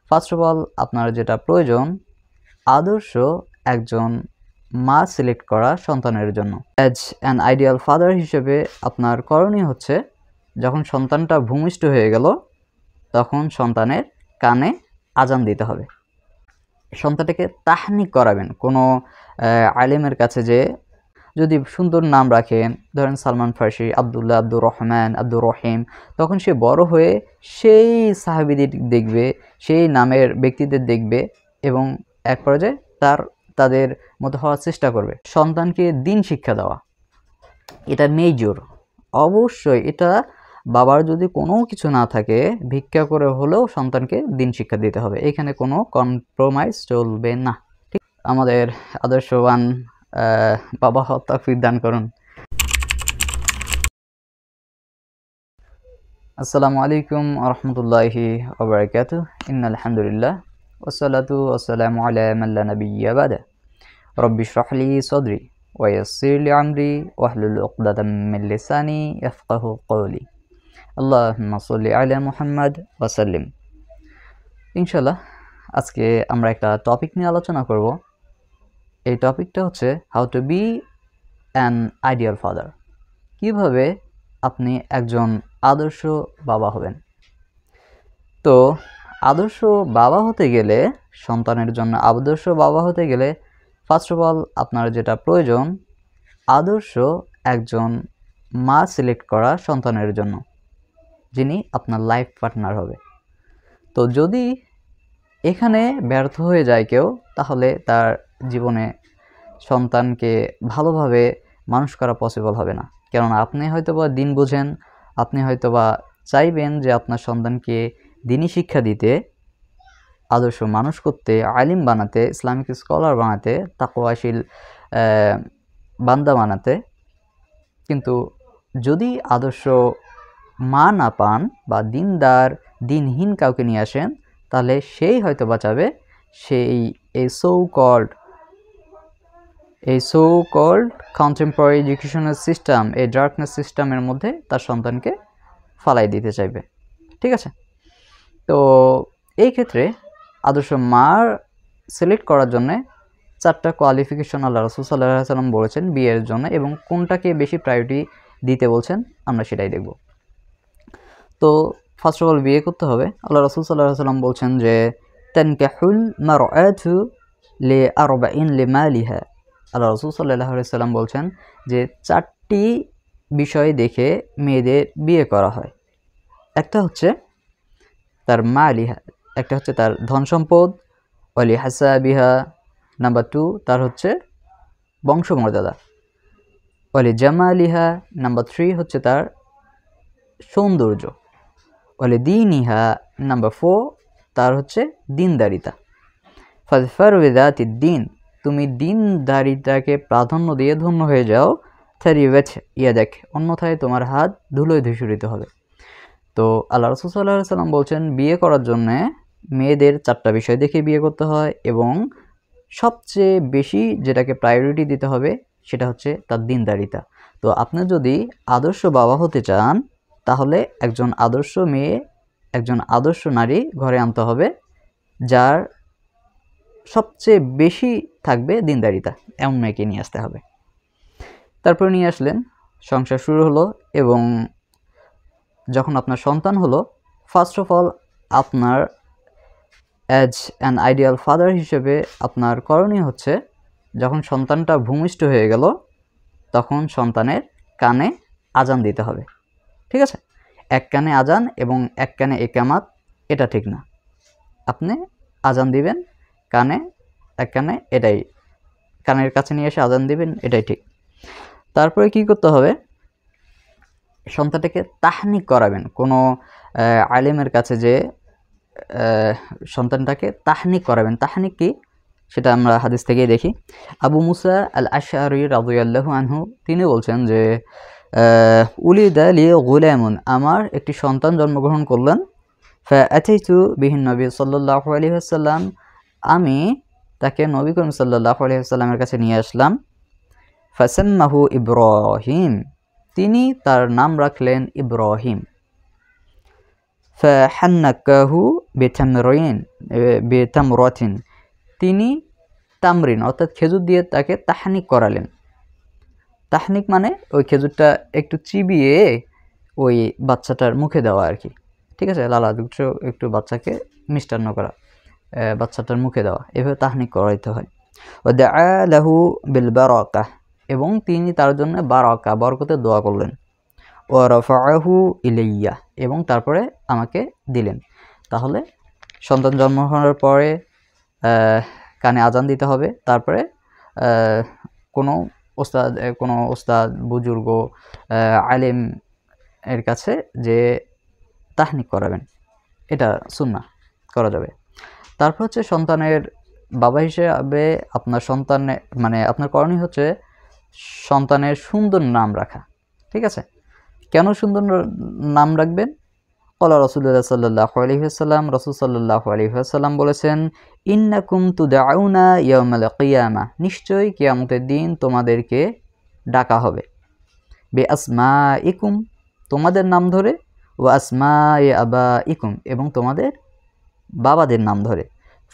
First of all আপনার যেটা প্রয়োজন আদর্শ একজন মা সিলেক্ট করা সন্তানের জন্য। অ্যাজ অ্যান আইডিয়াল ফাদার হিসেবে আপনার করণীয় হচ্ছে যখন সন্তানটা ভূমিষ্ঠ হয়ে গেল তখন সন্তানের কানে আজান দিতে হবে। সন্তানটাকে তাহনিক করাবেন কোনো আলেমের কাছে, যে যদি সুন্দর নাম রাখেন, ধরেন সালমান ফার্সি, আবদুল্লাহ, আব্দুর রহমান, আব্দুর রহিম, তখন সে বড় হয়ে সেই সাহাবীদের দেখবে, সেই নামের ব্যক্তিদের দেখবে এবং এক পর্যায়ে তাদের মতো হওয়ার চেষ্টা করবে। সন্তানকে দিন শিক্ষা দেওয়া এটা মেজর, অবশ্যই এটা বাবার যদি কোনো কিছু না থাকে ভিক্ষা করে হলেও সন্তানকে দিন শিক্ষা দিতে হবে, এখানে কোনো কম্প্রোমাইজ চলবে না। ঠিক, আমাদের আদর্শবান বাবা হক তৌফিক দান করুন। আসসালামু আলাইকুম ওয়া রাহমাতুল্লাহি ওয়া বারাকাতুহু। ইন্নাল হামদুলিল্লাহ ওয়াসসালাতু ওয়াসসালামু আলা মান লা নাবিয়্যা বাদা। রব্বি ইশরাহ লি সাদরি ওয়া ইয়াসসির লি আমরি ওয়াহলুল উকদাতাম মিন লিসানি ইয়াফকাহু কওলি। আল্লাহুম্মা সাল্লি আলা মুহাম্মাদ ওয়া সাল্লিম। ইনশাআল্লাহ আজকে আমরা একটা টপিক নিয়ে আলোচনা করব। এই টপিকটা হচ্ছে how to be an ideal father. কিভাবে আপনি একজন আদর্শ বাবা হবেন। তো আদর্শ বাবা হতে গেলে, সন্তানের জন্য আদর্শ বাবা হতে গেলে ফার্স্ট অফ অল আপনার যেটা প্রয়োজন আদর্শ একজন মা সিলেক্ট করা সন্তানের জন্য, যিনি আপনার লাইফ পার্টনার হবে। তো যদি এখানে ব্যর্থ হয়ে যায় কেউ, তাহলে তার জীবনে সন্তানকে ভালোভাবে মানুষ করা পসিবল হবে না। কেননা আপনি হয়তোবা দিন বোঝেন, আপনি হয়তোবা চাইবেন যে আপনার সন্তানকে দিনী শিক্ষা দিতে, আদর্শ মানুষ করতে, আলিম বানাতে, ইসলামিক স্কলার বানাতে, তাকওয়াশীল বান্দা বানাতে, কিন্তু যদি আদর্শ মা না পান বা দিনদার দিনহীন কাউকে নিয়ে আসেন, তাহলে সেই হয়তো বাঁচাবে এই so called contemporary educational system, এই ডার্কনেস সিস্টেমের মধ্যে তার সন্তানকে ফালাই দিতে চাইবে। ঠিক আছে, তো এই ক্ষেত্রে আদর্শ মার সিলেক্ট করার জন্যে 4টা কোয়ালিফিকেশন আল্লাহ রাসূল সাল্লাল্লাহু আলাইহি ওয়াসাল্লাম বলেছেন বিয়ের জন্য, এবং কোনটাকে বেশি প্রায়োরিটি দিতে বলছেন আমরা সেটাই দেখব। তো ফার্স্ট অফ অল বিয়ে করতে হবে। আল্লাহ রাসূল সাল্লাল্লাহু আলাইহি ওয়াসাল্লাম বলছেন যে তানকাহুল মারআতু লিআরবাইন লিমালিহা। আল্লাহ রাসূল সাল্লাল্লাহু আলাইহি ওয়াসাল্লাম বলছেন যে 4টি বিষয় দেখে মেয়েদের বিয়ে করা হয়। একটা হচ্ছে তার মালিহা, একটা হচ্ছে তার ধন সম্পদ, ওয়ালি হাসাবিহা, নাম্বার 2 তার হচ্ছে বংশমর্যাদা, ওয়ালি জামালিহা, নাম্বার 3 হচ্ছে তার সৌন্দর্য, ওয়ালি দীনিহা, নাম্বার 4 তার হচ্ছে দিনদারিতা। ফাজফার বিযাতিদ দ্বীন, তুমি দিনদারিতাকে প্রাধান্য দিয়ে ধন্য হয়ে যাও। তারিবাত ইয়াদাক, অন্যথায় তোমার হাত ধুলোয় ধূসরিত হবে। তো আল্লাহ রাসূল সাল্লাল্লাহু আলাইহি ওয়াসাল্লাম বলছেন বিয়ে করার জন্য মেয়েদের 4টা বিষয় দেখে বিয়ে করতে হয়, এবং সবচেয়ে বেশি যেটাকে প্রায়োরিটি দিতে হবে সেটা হচ্ছে তার দিনদারিতা। তো আপনি যদি আদর্শ বাবা হতে চান, তাহলে একজন আদর্শ মেয়ে, একজন আদর্শ নারী ঘরে আনতে হবে, যার সবচেয়ে বেশি থাকবে দিনদারিতা, এমন মেয়েকে নিয়ে আসতে হবে। তারপরে নিয়ে আসলেন, সংসার শুরু হলো, এবং যখন আপনার সন্তান হলো, ফার্স্ট অফ অল আপনার অ্যাজ অ্যান আইডিয়াল ফাদার হিসেবে আপনার করণীয় হচ্ছে যখন সন্তানটা ভূমিষ্ঠ হয়ে গেল তখন সন্তানের কানে আজান দিতে হবে। ঠিক আছে, এক কানে আজান এবং এক কানে ইকামাত, এটা ঠিক না। আপনি আজান দিবেন কানে, এক কানে, এটাই কানের কাছে নিয়ে এসে আজান দিবেন, এটাই ঠিক। তারপরে কি করতে হবে, সন্তানটাকে তাহনিক করাবেন কোনো আলেমের কাছে, যে সন্তানটাকে তাহনিক করাবেন। তাহনিক কি সেটা আমরা হাদিস থেকেই দেখি। আবু মুসা আল আশআরী রাদিয়াল্লাহু আনহু তিনি বলছেন যে উলিদা লি গুলামুন, আমার একটি সন্তান জন্মগ্রহণ করলেন। ফাআতাইতু বিহিন নবী সাল্লাল্লাহু আলাইহি ওয়াসাল্লাম, আমি তাকে নবী করিম সাল্লাল্লাহু আলাইহি ওয়াসাল্লামের কাছে নিয়ে আসলাম। ফাসাম্মাহু ইব্রাহিম, তিনি তার নাম রাখলেন ইব্রাহিম। ফাহান্নাকাহু বিতামরিন, বিতামরাতিন, তিনি তামরিন অর্থাৎ খেজুর দিয়ে তাকে তাহনিক করালেন। তাহনিক মানে ওই খেজুরটা একটু চিবিয়ে ওই বাচ্চাটার মুখে দেওয়া আর কি, ঠিক আছে, লালা দুগ্ধ একটু বাচ্চাকে মিষ্টান্ন করা, বাচ্চাটার মুখে দেওয়া, এভাবে তাহনিক করাইতে হয়। ও দাআ লাহু বিল বারাকাহ, এবং তিনি তার জন্য বারাকা বরকতের দোয়া করলেন। ও রাফাআহু ইলাইয়া, এবং তারপরে আমাকে দিলেন। তাহলে সন্তান জন্ম হওয়ার পরে কানে আজান দিতে হবে, তারপরে কোনো ওস্তাদ বুজুর্গ আলেম এর কাছে যে তাহনিক করাবেন, এটা সুন্নাহ করা যাবে। তারপর হচ্ছে সন্তানের বাবা হিসেবে আপনার আপনার করণীয় হচ্ছে সন্তানের সুন্দর নাম রাখা, ঠিক আছে। কেন সুন্দর নাম রাখবেন? ক্বালা রাসূলুল্লাহ সাল্লাল্লাহু আলাইহি ওয়াসাল্লাম, রাসূল সাল্লাল্লাহু আলাইহি ওয়াসাল্লাম বলেছেন, ইন্নাকুম তুদআউনা ইয়াওমাল কিয়ামাহ, নিশ্চয়ই কিয়ামতের দিন তোমাদেরকে ডাকা হবে, বিআসমাইকুম, তোমাদের নাম ধরে, ওয়া আসমাই আবাইকুম, এবং তোমাদের বাবাদের নাম ধরে,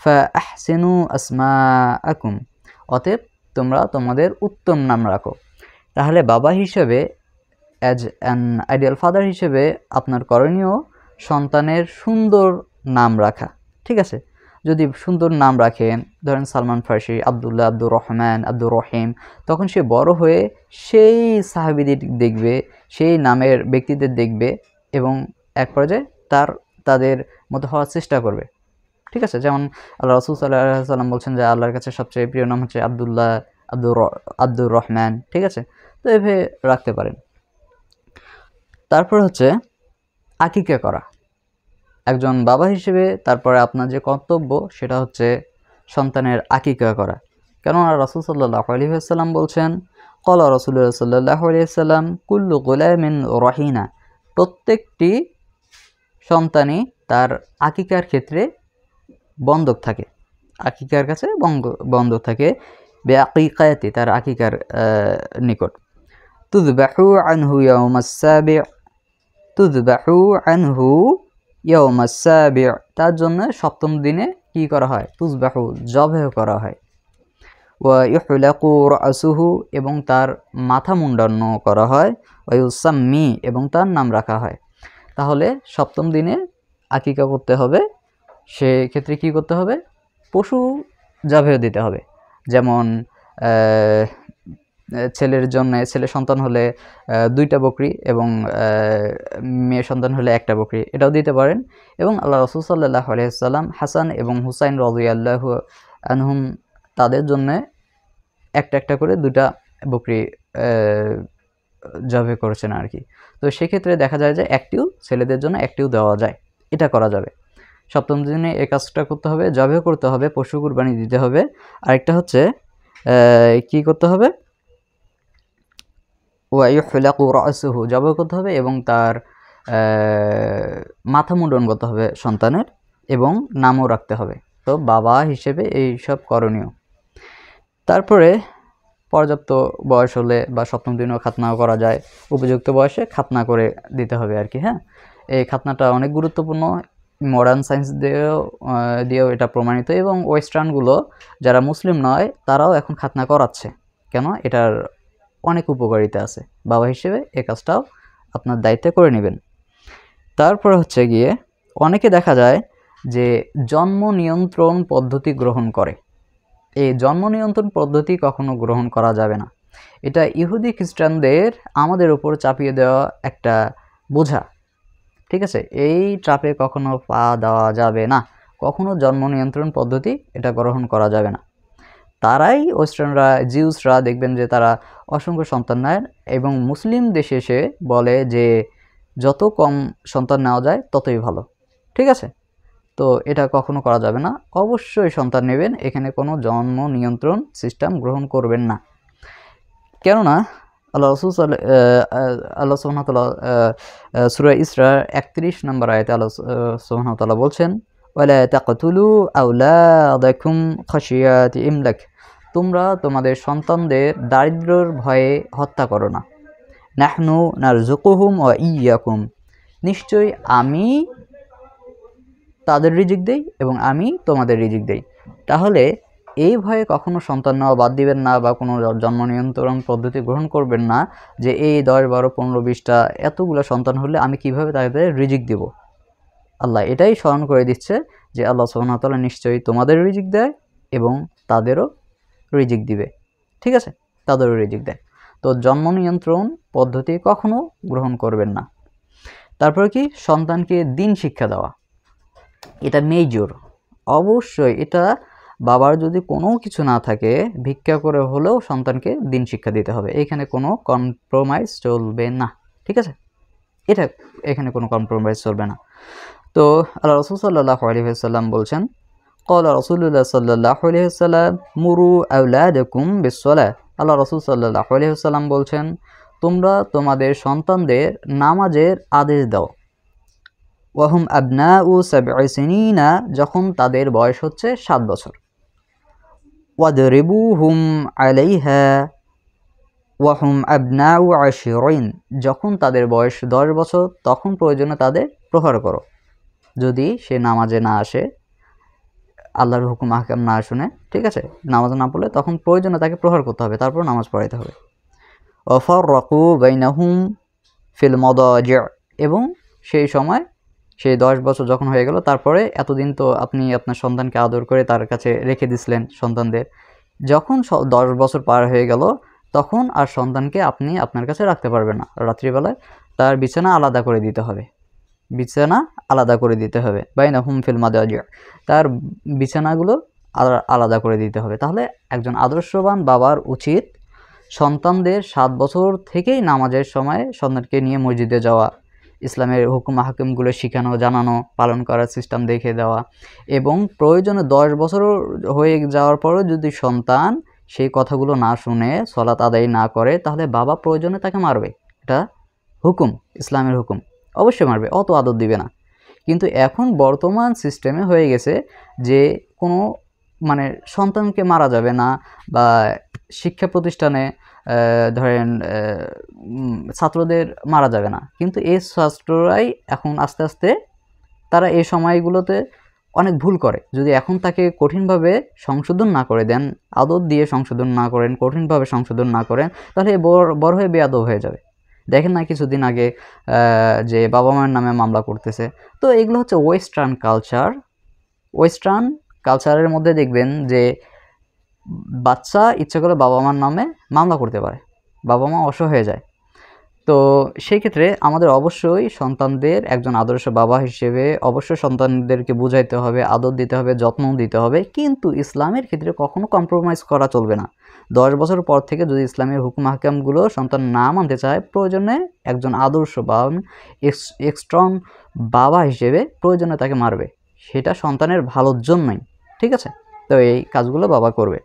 ফাআহসিনু আসমাআকুম, অতএব তোমরা তোমাদের উত্তম নাম রাখো। তাহলে বাবা হিসেবে, অ্যাজ অ্যান আইডিয়াল ফাদার হিসেবে আপনার করণীয় সন্তানের সুন্দর নাম রাখা, ঠিক আছে। যদি সুন্দর নাম রাখেন, ধরেন সালমান ফার্সি, আবদুল্লাহ, আব্দুর রহমান, আব্দুর রহিম, তখন সে বড় হয়ে সেই সাহাবীদের দেখবে, সেই নামের ব্যক্তিদের দেখবে, এবং এক পর্যায়ে তাদের মতো হওয়ার চেষ্টা করবে, ঠিক আছে। যেমন আল্লাহ রাসূল সাল্লাল্লাহু আলাইহি ওয়াসাল্লাম বলছেন যে আল্লাহর কাছে সবচেয়ে প্রিয় নাম হচ্ছে আবদুল্লাহ, আব্দুর রহমান, ঠিক আছে। তো এভাবে রাখতে পারেন। তারপর হচ্ছে আকিকা করা। একজন বাবা হিসেবে তারপরে আপনার যে কর্তব্য সেটা হচ্ছে সন্তানের আকিকা করা। কেননা রাসূল সাল্লাল্লাহু আলাইহি ওয়াসাল্লাম বলছেন, ক্বালা রাসূলুল্লাহ সাল্লাল্লাহু আলাইহি ওয়াসাল্লাম, কুল্লু গুলামিন রাহিনা, প্রত্যেকটি সন্তানই তার আকিকার ক্ষেত্রে বন্ধক থাকে, আকিকার কাছে বন্ধক থাকে, বিআকিকাতি, তার আকিকার নিকট। তুযবাহু আনহু ইয়াওমাস সাবি', তুযবাহু আনহু ইয়াওমাস সাবি', তার জন্য সপ্তম দিনে কি করা হয়? তুযবাহু, জবাহ করা হয়। ওয়া ইউহলাকু রাসুহু, এবং তার মাথা মুন্ডানো করা হয়। ওয়া ইউসাম্মি, এবং তার নাম রাখা হয়। তাহলে সপ্তম দিনে আকিকা করতে হবে, সেক্ষেত্রে কি করতে হবে? পশু জবাহ দিতে হবে। যেমন ছেলে সন্তান হলে 2টা বকরি, এবং মেয়ে সন্তান হলে 1টা বকরি, এটাও দিতে পারেন। এবং আল্লাহ রাসূল সাল্লাল্লাহু আলাইহি ওয়াসাল্লাম হাসান এবং হুসাইন রাদিয়াল্লাহু আনহুম, তাদের জন্য একটা করে 2টা বকরি জবাহ করেছেন আর কি। তো সেক্ষেত্রে দেখা যায় যে একটিও ছেলেদের জন্য, একটিও দেওয়া যায়, এটা করা যাবে। সপ্তম দিনে এই কাজটা করতে হবে, জবাহ করতে হবে, পশু কুরবানি দিতে হবে। আরেকটা হচ্ছে কি করতে হবে? ওয়া ইউহলাকু রাসুহু, জবাহ করতে হবে, এবং তার মাথা মুন্ডন করতে হবে সন্তানের, এবং নামও রাখতে হবে। তো বাবা হিসেবে এই সব করণীয়। তারপরে পর্যাপ্ত বয়স হলে বা সপ্তম দিনেও খাতনাও করা যায়, উপযুক্ত বয়সে খাতনা করে দিতে হবে আর কি। হ্যাঁ, এই খাতনাটা অনেক গুরুত্বপূর্ণ, মডার্ন সায়েন্স দিয়েও এটা প্রমাণিত, এবং ওয়েস্টার্নগুলো যারা মুসলিম নয় তারাও এখন খাতনা করাচ্ছে। কেন? এটার অনেক উপকারিতা আছে। বাবা হিসেবে এই কাজটাও আপনার দায়িত্বে করে নেবেন। তারপর হচ্ছে গিয়ে অনেকে দেখা যায় যে জন্ম নিয়ন্ত্রণ পদ্ধতি গ্রহণ করে। এই জন্ম নিয়ন্ত্রণ পদ্ধতি কখনো গ্রহণ করা যাবে না। এটা ইহুদি খ্রিস্টানদের আমাদের উপর চাপিয়ে দেওয়া একটা বোঝা, ঠিক আছে। এই ট্রাপে কখনো পা দেওয়া যাবে না। কখনো জন্ম নিয়ন্ত্রণ পদ্ধতি এটা গ্রহণ করা যাবে না। তারাই ওয়েস্টার্নরা, জিউসরা দেখবেন যে তারা অসংখ্য সন্তান নেয়, এবং মুসলিম দেশে এসে বলে যে যত কম সন্তান নেওয়া যায় ততই ভালো, ঠিক আছে। তো এটা কখনো করা যাবে না। অবশ্যই সন্তান নেবেন, এখানে কোনো জন্ম নিয়ন্ত্রণ সিস্টেম গ্রহণ করবেন না। কেননা আল্লাহ সুবহানাহু ওয়া তাআলা সূরা ইসরা 31 নম্বর আয়াতে আল্লাহ সুবহানাহু ওয়া তাআলা বলছেন, ওয়ালা তাকতুলু আওলাদাকুম খাশিয়াতি ইমলাক, তোমরা তোমাদের সন্তানদের দারিদ্র্যের ভয়ে হত্যা করো না। নাহনু নারযুকুহুম ওয়া ইয়্যাকুম, নিশ্চয়ই আমি তাদের রিজিক দেই এবং আমি তোমাদের রিজিক দেই। তাহলে এই ভয়ে কখনো সন্তান নেওয়া বাদ দিবেন না বা কোনো জন্ম নিয়ন্ত্রণ পদ্ধতি গ্রহণ করবেন না যে এই 10, 12, 15, 20টা এতগুলো সন্তান হলে আমি কিভাবে তাদের রিজিক দিব। আল্লাহ এটাই স্মরণ করে দিচ্ছে যে আল্লাহ সুবহানাহু ওয়া তাআলা নিশ্চয়ই তোমাদের রিজিক দেয় এবং তাদেরও রিজিক দিবে। ঠিক আছে, তাদেরও রিজিক দেয়। তো জন্ম নিয়ন্ত্রণ পদ্ধতি কখনো গ্রহণ করবেন না। তারপরে কি, সন্তানকে দিন শিক্ষা দেওয়া, এটা মেজর। অবশ্যই এটা বাবার যদি কোনো কিছু না থাকে ভিক্ষা করে হলেও সন্তানকে দিন শিক্ষা দিতে হবে, এখানে কোনো কম্প্রোমাইজ চলবে না। ঠিক আছে, এটা এখানে কোনো কম্প্রোমাইজ চলবে না। তো আল্লাহ রাসূল সাল্লাল্লাহু আলাইহি ওয়াসাল্লাম বলছেন, ক্বালা রাসূলুল্লাহ সাল্লাল্লাহু আলাইহি ওয়াসাল্লাম মুরু আওলাদাকুম বিস-সালাহ। আল্লাহ রাসূল সাল্লাল্লাহু আলাইহি ওয়াসাল্লাম বলছেন, তোমরা তোমাদের সন্তানদের নামাজের আদেশ দাও। ওয়াহুম আবনাউ সাবঈ সিনিনা, যখন তাদের বয়স হচ্ছে 7 বছর। ওয়াদরিবুহুম আলাইহা ওয়াহুম আবনাউ আশরিন, যখন তাদের বয়স 10 বছর তখন প্রয়োজনে তাদের প্রহার করো। যদি সে নামাজে না আসে, আল্লাহর হুকুম আহকাম না শুনে, ঠিক আছে, নামাজ না পড়লে তখন প্রয়োজনে তাকে প্রহার করতে হবে, তারপর নামাজ পড়াইতে হবে। ওয়াফাররাকু বাইনাহুম ফিল মাদাজি', এবং সেই সময় সেই 10 বছর যখন হয়ে গেল, তারপরে এতদিন তো আপনি আপনার সন্তানকে আদর করে তার কাছে রেখে দিছিলেন সন্তানদের, যখন 10 বছর পার হয়ে গেল তখন আর সন্তানকে আপনি আপনার কাছে রাখতে পারবেন না। রাত্রিবেলায় তার বিছানা আলাদা করে দিতে হবে, বিছানা আলাদা করে দিতে হবে। বাইনাহুম ফিল মাদাজি', তার বিছানাগুলো আলাদা করে দিতে হবে। তাহলে একজন আদর্শবান বাবার উচিত সন্তানদের 7 বছর থেকেই নামাজের সময় সন্তানকে নিয়ে মসজিদে যাওয়া, ইসলামের হুকুম হাকিমগুলো শেখানো, জানানো, পালন করার সিস্টেম দেখে দেওয়া, এবং প্রয়োজনে 10 বছর হয়ে যাওয়ার পরেও যদি সন্তান সেই কথাগুলো না শুনে সালাত আদায় না করে, তাহলে বাবা প্রয়োজনে তাকে মারবে। এটা হুকুম, ইসলামের হুকুম, অবশ্যই মারবে, অত আদর দিবে না। কিন্তু এখন বর্তমান সিস্টেমে হয়ে গেছে যে কোনো মানে সন্তানকে মারা যাবে না, বা শিক্ষা প্রতিষ্ঠানে ধরেন ছাত্রদের মারা যাবে না, কিন্তু এই ছাত্ররাই এখন আস্তে আস্তে তারা এই সময়গুলোতে অনেক ভুল করে। যদি এখন তাকে কঠিনভাবে সংশোধন না করে দেন, আদর দিয়ে সংশোধন না করেন, কঠিনভাবে সংশোধন না করেন, তাহলে বড় হয়ে বেয়াদব হয়ে যাবে। দেখেন না কিছুদিন আগে যে বাবা মায়ের নামে মামলা করতেছে। তো এগুলো হচ্ছে ওয়েস্টার্ন কালচার। ওয়েস্টার্ন কালচারের মধ্যে দেখবেন যে বাচ্চা ইচ্ছা করে বাবা মার নামে মামলা করতে পারে, বাবা মা অসহায় হয়ে যায়। তো সেই ক্ষেত্রে আমাদের অবশ্যই সন্তানদের একজন আদর্শ বাবা হিসেবে অবশ্যই সন্তানদেরকে বুঝাইতে হবে, আদর দিতে হবে, যত্ন দিতে হবে, কিন্তু ইসলামের ক্ষেত্রে কখনো কম্প্রোমাইজ করা চলবে না। 10 বছর পর থেকে যদি ইসলামের হুকুম হাকামগুলো সন্তান না মানতে চায়, প্রয়োজনে একজন আদর্শ বা স্ট্রং বাবা হিসেবে প্রয়োজনে তাকে মারবে, সেটা সন্তানের ভালোর জন্যই। ঠিক আছে, তো এই কাজগুলো বাবা করবে।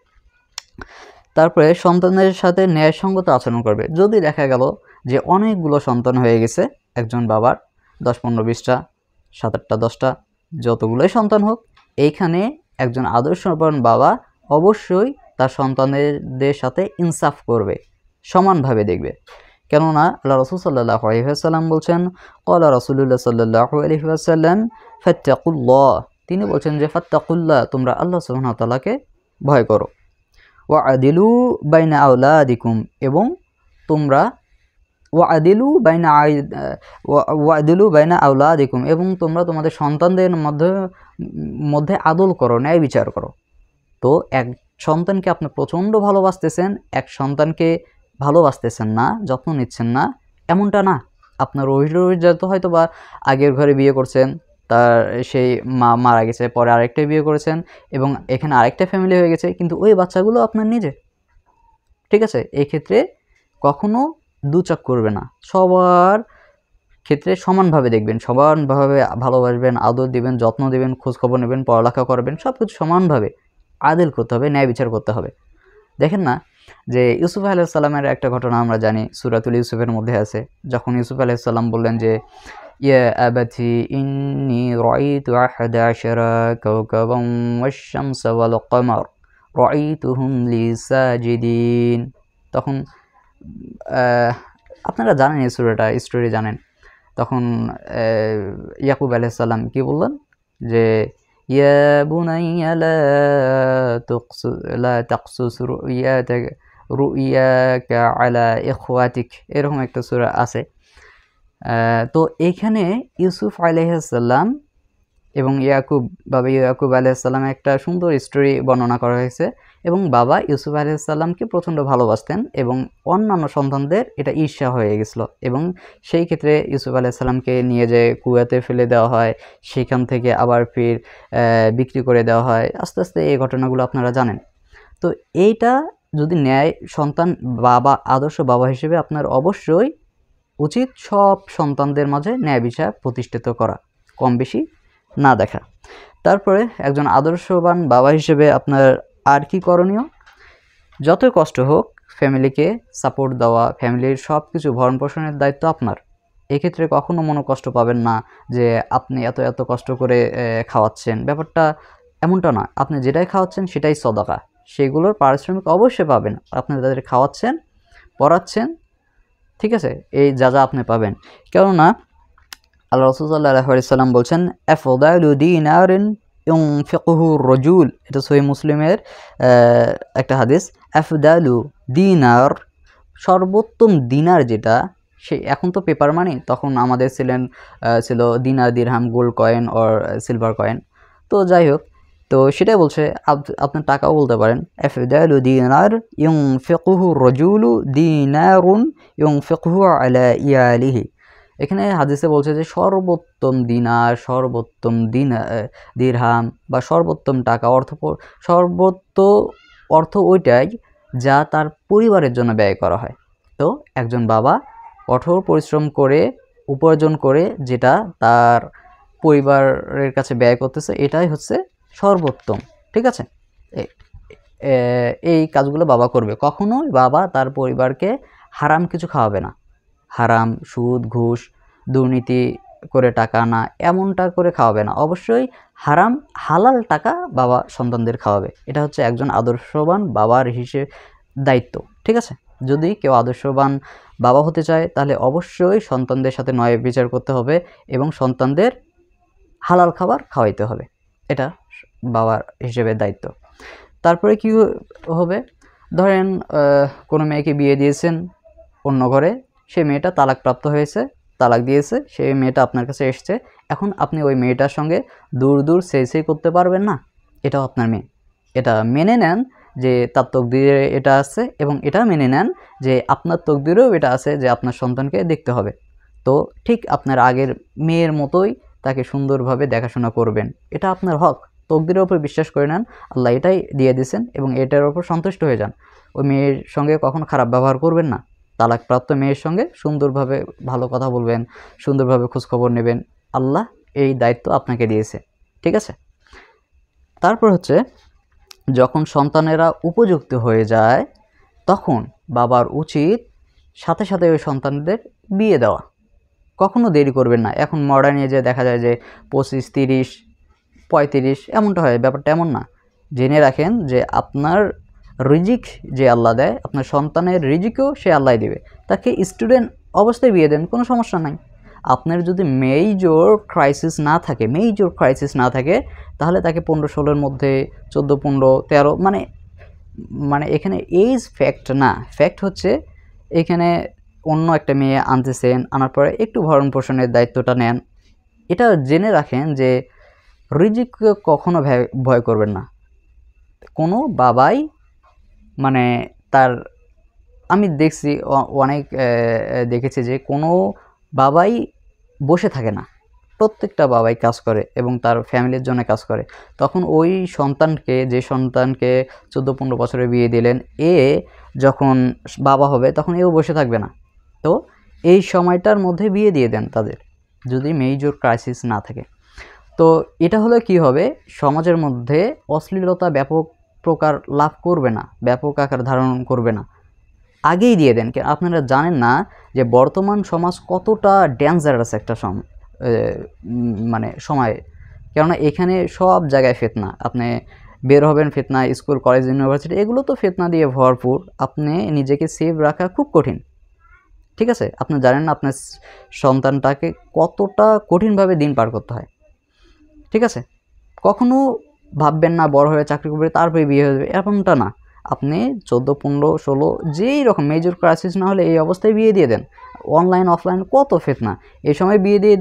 তারপরে সন্তানের সাথে ন্যায়সঙ্গত আচরণ করবে। যদি দেখা গেল যে অনেকগুলো সন্তান হয়ে গেছে একজন বাবার, 10, 15, 20টা, 7, 8টা, 10টা, যতগুলোই সন্তান হোক, এইখানে একজন আদর্শবান বাবা অবশ্যই তার সন্তানদের সাথে ইনসাফ করবে, সমানভাবে দেখবে। কেননা আল্লাহ রাসূল সাল্লাল্লাহু আলাইহি ওয়াসাল্লাম বলছেন, ক্বালা রাসূলুল্লাহ সাল্লাল্লাহু আলাইহি ওয়াসাল্লাম ফাত্তাকুল্লাহ, তিনি বলছেন যে ফাত্তাকুল্লাহ, তোমরা আল্লাহ সুবহানাহু ওয়া তাআলাকে ভয় করো। ওয়াদিলু বাইনা আওলাদিকুম, এবং তোমরা ওয়াদিলু বাইনা আওলাদিকুম, এবং তোমরা তোমাদের সন্তানদের মধ্যে আদল করো, ন্যায় বিচার করো। তো এক সন্তানকে আপনি প্রচণ্ড ভালোবাসতেছেন, এক সন্তানকে ভালোবাসতেছেন না, যত্ন নিচ্ছেন না, এমনটা না। আপনার রোহিত হয়তো বা আগের ঘরে বিয়ে করছেন, তার সেই মা মারা গেছে, পরে আরেকটা বিয়ে করেছেন এবং এখানে আরেকটা ফ্যামিলি হয়ে গেছে, কিন্তু ওই বাচ্চাগুলো আপনার নিজে। ঠিক আছে, এই ক্ষেত্রে কখনো দুচক করবে না, সবার ক্ষেত্রে সমানভাবে দেখবেন, সমানভাবে ভালোবাসবেন, আদর দিবেন, যত্ন দেবেন, খোঁজখবর নেবেন, পড়ালেখা করবেন, সব কিছু সমানভাবে আদেল করতে হবে, ন্যায় বিচার করতে হবে। দেখেন না যে ইউসুফ আলাইহিস সালামের একটা ঘটনা আমরা জানি, সূরাতুল ইউসুফের মধ্যে আছে। যখন ইউসুফ আলাইহিস সালাম বললেন যে ইয়া আবাতি ইন্নী রাআইতু 11 কাওকাবান ওয়াশ-শামসা ওয়াল কমার রাআইতুহুম লি সাজিদিন, তখন আপনারা জানেন এই সূরাটা, স্টোরি জানেন। তখন ইয়াকুব আলাইহিস সালাম কি বললেন যে ইয়া বুনাইয়া লা তাকসুস রুইয়াকা আলা ইখওয়াতিক, এরকম একটা সূরা আছে। তো এইখানে ইউসুফ আলাইহিস সালাম এবং বাবা ইয়াকুব আলাইহিস সালামের একটা সুন্দর স্টোরি বর্ণনা করা হয়েছে, এবং বাবা ইউসুফ আলাইহিস সালামকে প্রচণ্ড ভালোবাসতেন এবং অন্যান্য সন্তানদের এটা ঈর্ষা হয়ে গেছিলো, এবং সেই ক্ষেত্রে ইউসুফ আলাইহিস সালামকে নিয়ে যে কুয়াতে ফেলে দেওয়া হয়, সেখান থেকে আবার ফির বিক্রি করে দেওয়া হয়। আস্তে আস্তে এই ঘটনাগুলো আপনারা জানেন। তো এইটা যদি ন্যায় সন্তান, বাবা আদর্শ বাবা হিসেবে আপনার অবশ্যই উচিত সব সন্তানদের মাঝে ন্যায় বিচার প্রতিষ্ঠিত করা, কম বেশি না দেখা। তারপরে একজন আদর্শবান বাবা হিসেবে আপনার আর কি করণীয়? যতই কষ্ট হোক ফ্যামিলিকে সাপোর্ট দেওয়া, ফ্যামিলির সব কিছু ভরণ পোষণের দায়িত্ব আপনার। এক্ষেত্রে কখনো মনে কষ্ট পাবেন না যে আপনি এত এত কষ্ট করে খাওয়াচ্ছেন, ব্যাপারটা এমনটা না। আপনি যেটাই খাওয়াচ্ছেন সেটাই সদকা, সেগুলোর পারিশ্রমিক অবশ্যই পাবেন। আপনি তাদের খাওয়াচ্ছেন, পড়াচ্ছেন, ঠিক আছে, এই যা যা আপনি পাবেন। কেননা আল্লাহ রাসূল সাল্লাল্লাহু আলাইহি ওয়াসাল্লাম বলছেন আফদালু দিনারিন ইউনফিকুহু রাজুল, এটা সহিহ মুসলিমের একটা হাদিস। আফদালু দিনার, সর্বোত্তম দিনার যেটা, সে এখন তো পেপার মানি, তখন আমাদের ছিল দিনার, দিরহাম, gold coin or silver coin. তো যাই হোক, তো সেটাই বলছে, আপনার টাকাও বলতে পারেন। আফদালু দিনার ইউনফিকুহু রাজুলু দিনারুন ইউনফিকুহু আলা ইয়ালিহি। এখানে হাদিসে বলছে যে সর্বোত্তম দিনার, সর্বোত্তম দিরহাম বা সর্বোত্তম টাকা, অর্থ ওইটাই যা তার পরিবারের জন্য ব্যয় করা হয়। তো একজন বাবা কঠোর পরিশ্রম করে উপার্জন করে যেটা তার পরিবারের কাছে ব্যয় করতেছে, এটাই হচ্ছে সর্বোত্তম, ঠিক আছে। এই কাজগুলো বাবা করবে। কখনোই বাবা তার পরিবারকে হারাম কিছু খাওয়াবে না। হারাম, সুদ, ঘুষ, দুর্নীতি করে টাকা আনা, এমনটা করে খাওয়াবে না। অবশ্যই হারাম, হালাল টাকা বাবা সন্তানদের খাওয়াবে। এটা হচ্ছে একজন আদর্শবান বাবার দায়িত্ব, ঠিক আছে। যদি কেউ আদর্শবান বাবা হতে চায় তাহলে অবশ্যই সন্তানদের সাথে ন্যায় বিচার করতে হবে এবং সন্তানদের হালাল খাবার খাওয়াইতে হবে। এটা বাবার হিসেবে দায়িত্ব। তারপরে কি হবে? ধরেন কোনো মেয়েকে বিয়ে দিয়েছেন অন্য ঘরে, সে মেয়েটা তালাকপ্রাপ্ত হয়েছে, তালাক দিয়েছে, সেই মেয়েটা আপনার কাছে এসছে। এখন আপনি ওই মেয়েটার সঙ্গে দূর দূর সেই করতে পারবেন না। এটাও আপনার মেয়ে, এটা মেনে নেন যে তার তকদিরে এটা আছে, এবং এটা মেনে নেন যে আপনার তকদিরেও এটা আছে যে আপনার সন্তানকে দেখতে হবে। তো ঠিক আপনার আগের মেয়ের মতোই তাকে সুন্দরভাবে দেখাশোনা করবেন, এটা আপনার হক। তকদিরের উপর বিশ্বাস করে নেন, আল্লাহ এটাই দিয়ে দিয়েছেন এবং এটার উপর সন্তুষ্ট হয়ে যান। ওই মেয়ের সঙ্গে কখনো খারাপ ব্যবহার করবেন না। তালাকপ্রাপ্ত মেয়ের সঙ্গে সুন্দরভাবে ভালো কথা বলবেন, সুন্দরভাবে খোঁজখবর নেবেন। আল্লাহ এই দায়িত্ব আপনাকে দিয়েছে, ঠিক আছে। তারপর হচ্ছে যখন সন্তানেরা উপযুক্ত হয়ে যায় তখন বাবার উচিত সাথে সাথে ওই সন্তানদের বিয়ে দেওয়া, কখনো দেরি করবেন না। এখন মডার্ন এজে দেখা যায় যে 25, 30, 35 এমনটা হয়, ব্যাপারটা এমন না। জেনে রাখেন যে আপনার রিজিক যে আল্লাহ দেয়, আপনার সন্তানের রিজিকও সে আল্লাহ দেবে। তাকে স্টুডেন্ট অবস্থায় বিয়ে দেন, কোনো সমস্যা নাই। আপনার যদি মেজর ক্রাইসিস না থাকে তাহলে তাকে 15-16-র মধ্যে, 14-15-13, মানে এখানে এজ ফ্যাক্ট না। ফ্যাক্ট হচ্ছে এখানে অন্য একটা মেয়ে আনতেছেন, আনার পরে একটু ভরণ পোষণের দায়িত্বটা নেন। এটা জেনে রাখেন যে রিজিককে কখনো ভয় করবেন না। কোনো বাবাই আমি দেখছি অনেক দেখেছি যে কোনো বাবাই বসে থাকে না, প্রত্যেকটা বাবাই কাজ করে এবং তার ফ্যামিলির জন্য কাজ করে। তখন ওই যে সন্তানকে 14-15 বছরে বিয়ে দিলেন, যখন বাবা হবে তখন এও বসে থাকবে না। তো এই সময়টার মধ্যে বিয়ে দিয়ে দেন তাদের, যদি মেজর ক্রাইসিস না থাকে। তো এটা হলে কি হবে, সমাজের মধ্যে অশ্লীলতা ব্যাপক প্রকার লাভ করবে না, ব্যাপক আকার ধারণ করবে না। আগেই দিয়ে দেন। আপনারা জানেন না যে বর্তমান সমাজ কতটা ডেঞ্জারাস একটা সময়। কেননা এখানে সব জায়গায় ফিতনা, আপনি বের হবেন ফিতনা, স্কুল, কলেজ, ইউনিভার্সিটি, এগুলো তো ফিতনা দিয়ে ভরপুর। আপনি নিজেকে সেভ রাখা খুব কঠিন, ঠিক আছে। আপনি জানেন না আপনার সন্তানটাকে কতটা কঠিনভাবে দিন পার করতে হয়। ঠিক আছে? কখনো ভাববেন না বড় হয়ে চাকরি করবে তারপরে বিয়ে হয়ে যাবে, এরকমটা না। আপনি 14, 15, 16 যেই রকম মেজর ক্রাইসিস না হলে এই অবস্থায় বিয়ে দিয়ে দেন। অনলাইন অফলাইন কত ফিতনা, এই সময় বিয়ে দিয়ে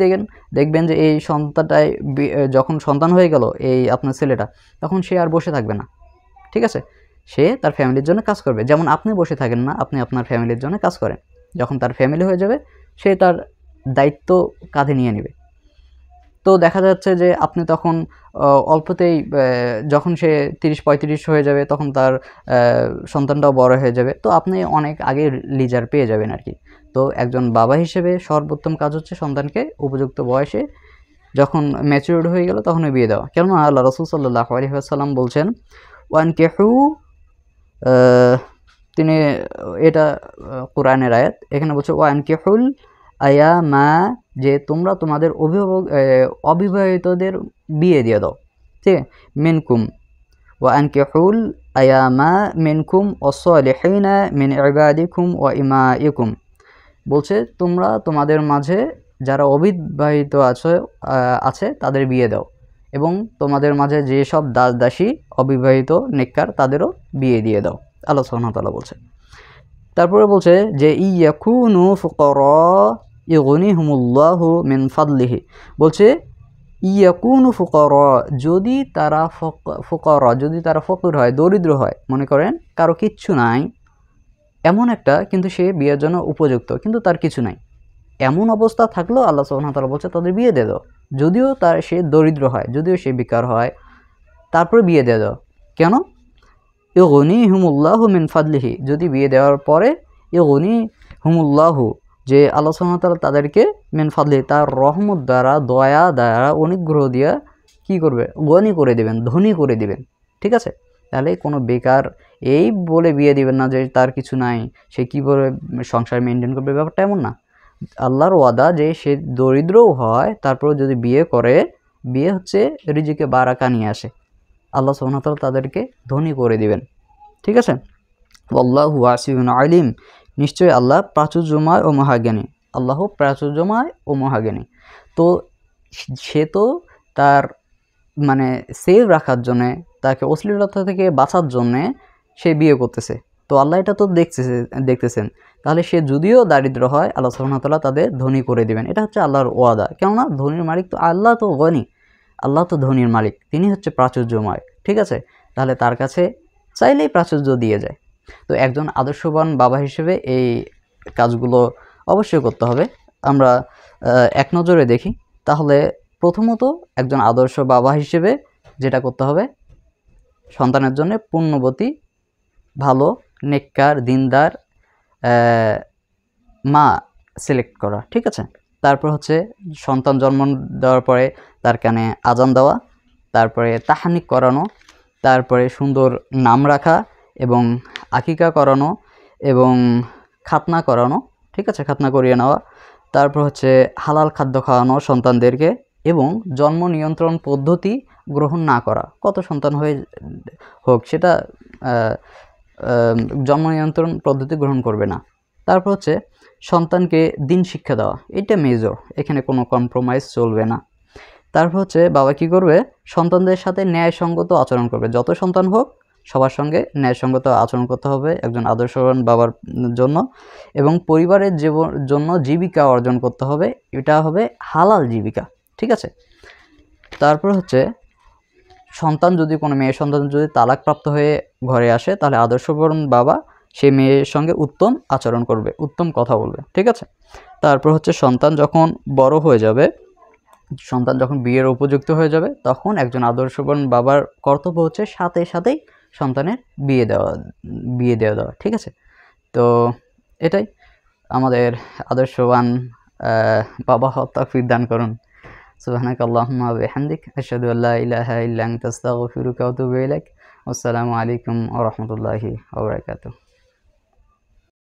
দেখবেন যে এই সন্তানটাই যখন সন্তান হয়ে গেল এই আপনার ছেলেটা, তখন সে আর বসে থাকবে না। ঠিক আছে? সে তার ফ্যামিলির জন্য কাজ করবে। যেমন আপনি বসে থাকেন না, আপনি আপনার ফ্যামিলির জন্য কাজ করেন। যখন তার ফ্যামিলি হয়ে যাবে সে তার দায়িত্ব কাঁধে নিয়ে নেবে। তো দেখা যাচ্ছে যে আপনি তখন অল্পতেই যখন সে 30-35 হয়ে যাবে তখন তার সন্তানটাও বড় হয়ে যাবে, তো আপনি অনেক আগে লিজার পেয়ে যাবেন আর কি। তো একজন বাবা হিসেবে সর্বোত্তম কাজ হচ্ছে সন্তানকে উপযুক্ত বয়সে যখন ম্যাচিউরড হয়ে গেল তখনই বিয়ে দেওয়া। কেননা আল্লাহ রাসূল সাল্লাল্লাহু আলাইহি ওয়াসাল্লাম বলছেন ওয়ানকিহু, তিনি এটা কোরআনের আয়াত, এখানে বলছে ওয়ানকিহুল আয়ামা, যে তোমরা তোমাদের অবিবাহিতদের বিয়ে দিয়ে দাও। ঠিক আছে? মিনকুম ওয়ানকিহুল আয়ামা মিনকুম ওয়াসসালিহিনা মিন ইবাদিকুম ওয়া ইমাইকুম, বলছে তোমরা তোমাদের মাঝে যারা অবিবাহিত আছে তাদের বিয়ে দাও, এবং তোমাদের মাঝে যেসব দাস দাসী অবিবাহিত নেককার তাদেরও বিয়ে দিয়ে দাও, আল্লাহ সুবহানাহু ওয়া তাআলা বলছে। তারপরে বলছে যে ইয়াকুনু ফুকারা ইগনিহুমুল্লাহু মিন ফাদলিহি, বলছে ইয়াকুনু ফুকারা, যদি তারা ফুকারা, যদি তারা ফকির হয়, দরিদ্র হয়, মনে করেন কারো কিচ্ছু নাই এমন একটা, কিন্তু সে বিয়ের জন্য উপযুক্ত কিন্তু তার কিছু নাই, এমন অবস্থা থাকলেও আল্লাহ সুবহানাহু ওয়া তাআলা বলছে তাদের বিয়ে দিয়ে দাও। যদিও সে দরিদ্র হয়, যদিও সে বেকার হয়, তারপরে বিয়ে দিয়ে দাও। কেন? ইগনিহুমুল্লাহু মিন ফাদলিহি, যদি বিয়ে দেওয়ার পরে ইগনিহুমুল্লাহু, যে আল্লাহ সুবহানাহু ওয়া তাআলা তাদেরকে মিন ফাদলিহি, তার রহমত দ্বারা, দয়া দ্বারা, অনুগ্রহ দিয়ে কি করবে? গনি করে দিবেন, ধনী করে দিবেন। ঠিক আছে? তাহলে কোনো বেকার এই বলে বিয়ে দিবেন না যে তার কিছু নাই, সে কী করে সংসার মেনটেন করবে, ব্যাপারটা এমন না। আল্লাহর ওয়াদা যে সে দরিদ্রও হয় তারপরেও যদি বিয়ে করে, বিয়ে হচ্ছে রিজিকে বারাকা নিয়ে আসে, আল্লাহ সুবহানাহু ওয়া তাআলা তাদেরকে ধনী করে দিবেন। ঠিক আছে? আল্লাহু ওয়াসিউন আলিম, নিশ্চয়ই আল্লাহ প্রাচুর্যময় ও মহাজ্ঞানী। আল্লাহ প্রাচুর্যময় ও মহাজ্ঞানী। তো সে তো তার মানে সেভ রাখার জন্যে, তাকে অশ্লীলতা থেকে বাঁচার জন্যে সে বিয়ে করতেছে। তো আল্লাহ এটা তো দেখতেছেন। তাহলে সে যদিও দারিদ্র হয়, আল্লাহ সুবহানাহু ওয়া তাআলা তাদের ধনী করে দিবেন। এটা হচ্ছে আল্লাহর ওয়াদা। কেননা ধনীর মালিক তো আল্লাহ, তো গনি, আল্লাহ তো ধনীর মালিক, তিনি হচ্ছে প্রাচুর্যময়। ঠিক আছে? তাহলে তার কাছে চাইলেই প্রাচুর্য দিয়ে যায়। তো একজন আদর্শবান বাবা হিসেবে এই কাজগুলো অবশ্যই করতে হবে। আমরা এক নজরে দেখি, তাহলে প্রথমত একজন আদর্শ বাবা হিসেবে যেটা করতে হবে, সন্তানের জন্য পুণ্যবতী, ভালো, নেককার, দিনদার মা সিলেক্ট করা। ঠিক আছে? তারপর হচ্ছে সন্তান জন্ম দেওয়ার পরে তার কানে আজান দেওয়া, তারপরে তাহানিক করানো, তারপরে সুন্দর নাম রাখা এবং আকিকা করানো এবং খাতনা করানো। ঠিক আছে? খাতনা করিয়ে নেওয়া। তারপর হচ্ছে হালাল খাদ্য খাওয়ানো সন্তানদেরকে, এবং জন্ম নিয়ন্ত্রণ পদ্ধতি গ্রহণ না করা। কত সন্তান হোক সেটা জন্ম নিয়ন্ত্রণ পদ্ধতি গ্রহণ করবে না। তারপর হচ্ছে সন্তানকে দিন শিক্ষা দেওয়া, এটা মেজর, এখানে কোনো কম্প্রোমাইজ চলবে না। তারপর হচ্ছে বাবা কী করবে? সন্তানদের সাথে ন্যায়সঙ্গত আচরণ করবে। যত সন্তান হোক সবার সঙ্গে ন্যায়সঙ্গত আচরণ করতে হবে একজন আদর্শবান বাবার জন্য, এবং পরিবারের জন্য জীবিকা অর্জন করতে হবে, এটা হবে হালাল জীবিকা। ঠিক আছে? তারপর হচ্ছে সন্তান যদি, কোনো মেয়ে সন্তান যদি তালাকপ্রাপ্ত হয়ে ঘরে আসে, তাহলে আদর্শবান বাবা সেই মেয়ের সঙ্গে উত্তম আচরণ করবে, উত্তম কথা বলবে। ঠিক আছে? তারপর হচ্ছে সন্তান যখন বড় হয়ে যাবে, সন্তান যখন বিয়ের উপযুক্ত হয়ে যাবে, তখন একজন আদর্শবান বাবার কর্তব্য হচ্ছে সাথেই সন্তানের বিয়ে দেওয়া। ঠিক আছে? তো এটাই আমাদের আদর্শবান বাবা হওয়ার তৌফিক দান করুন। সুবহানাকা আল্লাহুম্মা ওয়া বিহামদিক, আশহাদু আল্লা ইলাহা ইল্লা আনতা আস্তাগফিরুকা ওয়া আতুবু ইলাইক। আসসালামু আলাইকুম ওয়া রাহমাতুল্লাহি ওয়া বারাকাতুহু।